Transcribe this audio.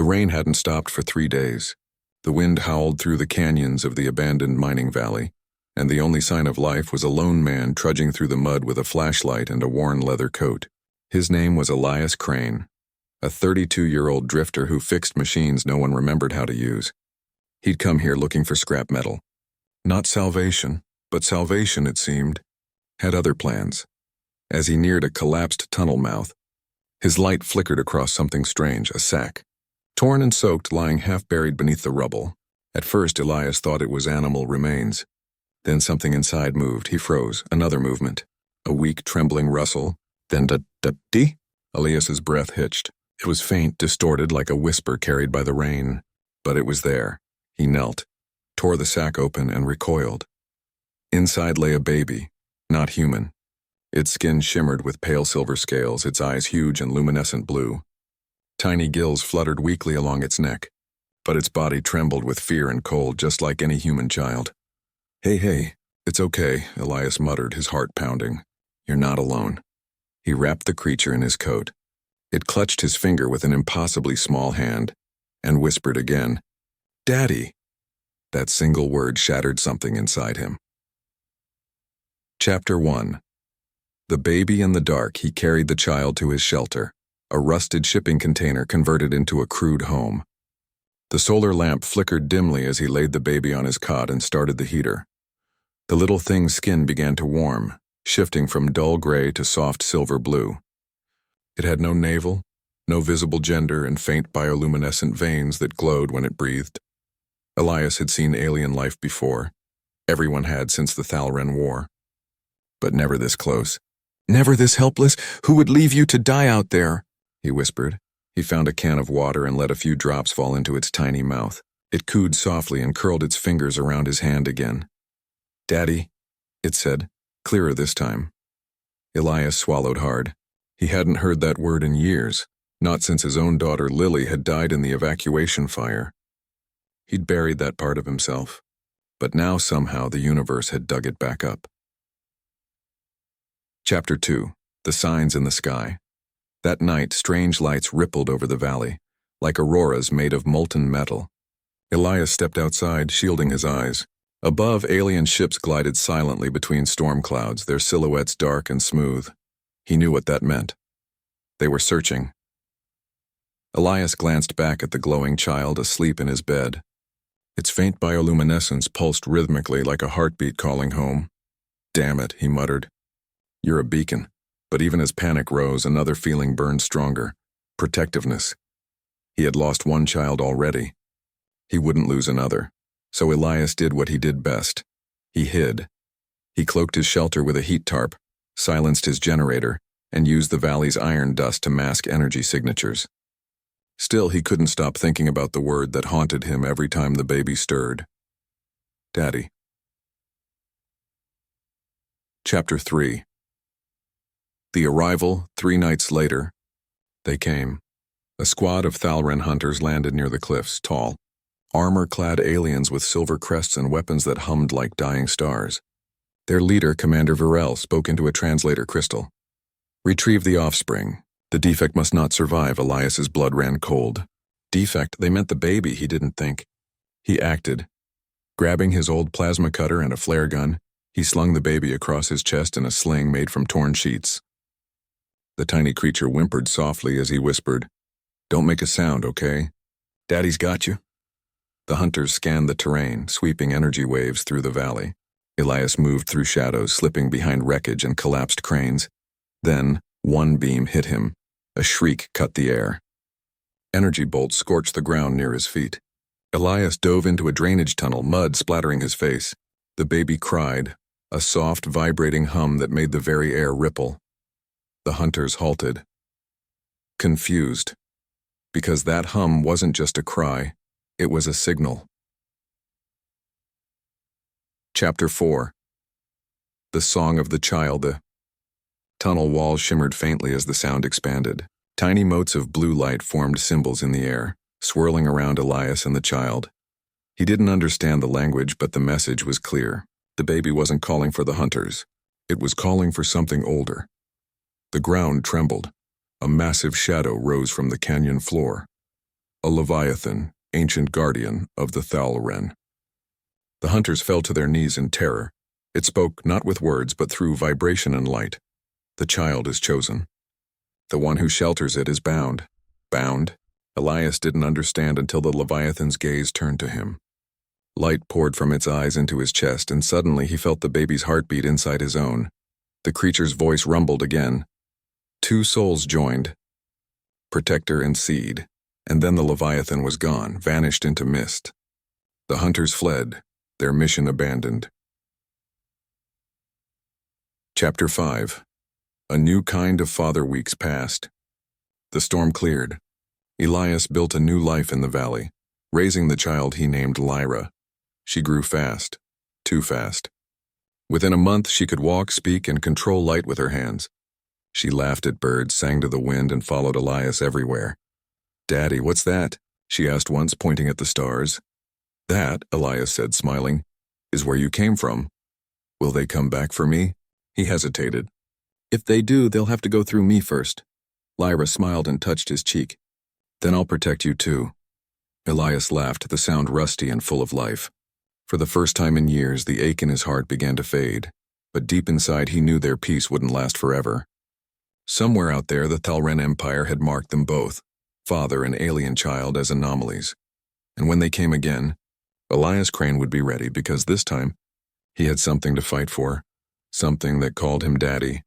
The rain hadn't stopped for 3 days. The wind howled through the canyons of the abandoned mining valley, and the only sign of life was a lone man trudging through the mud with a flashlight and a worn leather coat. His name was Elias Crane, a 32-year-old drifter who fixed machines no one remembered how to use. He'd come here looking for scrap metal. Not salvation, but salvation, it seemed, had other plans. As he neared a collapsed tunnel mouth, his light flickered across something strange, a sack, torn and soaked, lying half-buried beneath the rubble. At first, Elias thought it was animal remains. Then something inside moved. He froze. Another movement. A weak, trembling rustle. Then da-da-dee. Elias's breath hitched. It was faint, distorted like a whisper carried by the rain. But it was there. He knelt, tore the sack open, and recoiled. Inside lay a baby, not human. Its skin shimmered with pale silver scales, its eyes huge and luminescent blue. Tiny gills fluttered weakly along its neck, but its body trembled with fear and cold, just like any human child. Hey, it's okay, Elias muttered, his heart pounding. You're not alone. He wrapped the creature in his coat. It clutched his finger with an impossibly small hand and whispered again, "Daddy." That single word shattered something inside him. Chapter 1. The baby in the dark. He carried the child to his shelter, a rusted shipping container converted into a crude home. The solar lamp flickered dimly as he laid the baby on his cot and started the heater. The little thing's skin began to warm, shifting from dull gray to soft silver blue. It had no navel, no visible gender, and faint bioluminescent veins that glowed when it breathed. Elias had seen alien life before. Everyone had since the Thalren War. But never this close. "Never this helpless. Who would leave you to die out there?" he whispered. He found a can of water and let a few drops fall into its tiny mouth. It cooed softly and curled its fingers around his hand again. "Daddy," it said, clearer this time. Elias swallowed hard. He hadn't heard that word in years, not since his own daughter Lily had died in the evacuation fire. He'd buried that part of himself, but now somehow the universe had dug it back up. Chapter 2. The Signs in the Sky. That night, strange lights rippled over the valley, like auroras made of molten metal. Elias stepped outside, shielding his eyes. Above, alien ships glided silently between storm clouds, their silhouettes dark and smooth. He knew what that meant. They were searching. Elias glanced back at the glowing child asleep in his bed. Its faint bioluminescence pulsed rhythmically like a heartbeat calling home. "Damn it," he muttered. "You're a beacon." But even as panic rose, another feeling burned stronger. Protectiveness. He had lost one child already. He wouldn't lose another. So Elias did what he did best. He hid. He cloaked his shelter with a heat tarp, silenced his generator, and used the valley's iron dust to mask energy signatures. Still, he couldn't stop thinking about the word that haunted him every time the baby stirred. Daddy. Chapter 3. The arrival, 3 nights later. They came. A squad of Thalren hunters landed near the cliffs, tall, armor-clad aliens with silver crests and weapons that hummed like dying stars. Their leader, Commander Varel, spoke into a translator crystal. "Retrieve the offspring. The defect must not survive." Elias's blood ran cold. Defect, they meant the baby, he didn't think. He acted. Grabbing his old plasma cutter and a flare gun, he slung the baby across his chest in a sling made from torn sheets. The tiny creature whimpered softly as he whispered, "Don't make a sound, okay? Daddy's got you." The hunters scanned the terrain, sweeping energy waves through the valley. Elias moved through shadows, slipping behind wreckage and collapsed cranes. Then, one beam hit him. A shriek cut the air. Energy bolts scorched the ground near his feet. Elias dove into a drainage tunnel, mud splattering his face. The baby cried, a soft, vibrating hum that made the very air ripple. The hunters halted, confused, because that hum wasn't just a cry. It was a signal. Chapter 4. The Song of the Child. The tunnel walls shimmered faintly as the sound expanded. Tiny motes of blue light formed symbols in the air, swirling around Elias and the child. He didn't understand the language, but the message was clear. The baby wasn't calling for the hunters. It was calling for something older. The ground trembled. A massive shadow rose from the canyon floor. a leviathan, ancient guardian of the Thalren. The hunters fell to their knees in terror. It spoke not with words but through vibration and light. The child is chosen. The one who shelters it is bound. Bound? Elias didn't understand until the leviathan's gaze turned to him. Light poured from its eyes into his chest, and suddenly he felt the baby's heartbeat inside his own. The creature's voice rumbled again. Two souls joined, protector and seed, and then the leviathan was gone, vanished into mist. The hunters fled, their mission abandoned. Chapter 5. A new kind of father weeks passed. The storm cleared. Elias built a new life in the valley, raising the child he named Lyra. She grew fast, too fast. Within a month, she could walk, speak, and control light with her hands. She laughed at birds, sang to the wind, and followed Elias everywhere. "Daddy, what's that?" she asked once, pointing at the stars. "That," Elias said, smiling, "is where you came from. Will they come back for me?" He hesitated. "If they do, they'll have to go through me first." Lyra smiled and touched his cheek. "Then I'll protect you too." Elias laughed, the sound rusty and full of life. For the first time in years, the ache in his heart began to fade, but deep inside he knew their peace wouldn't last forever. Somewhere out there, the Thalren Empire had marked them both, father and alien child, as anomalies. And when they came again, Elias Crane would be ready, because this time he had something to fight for, something that called him daddy.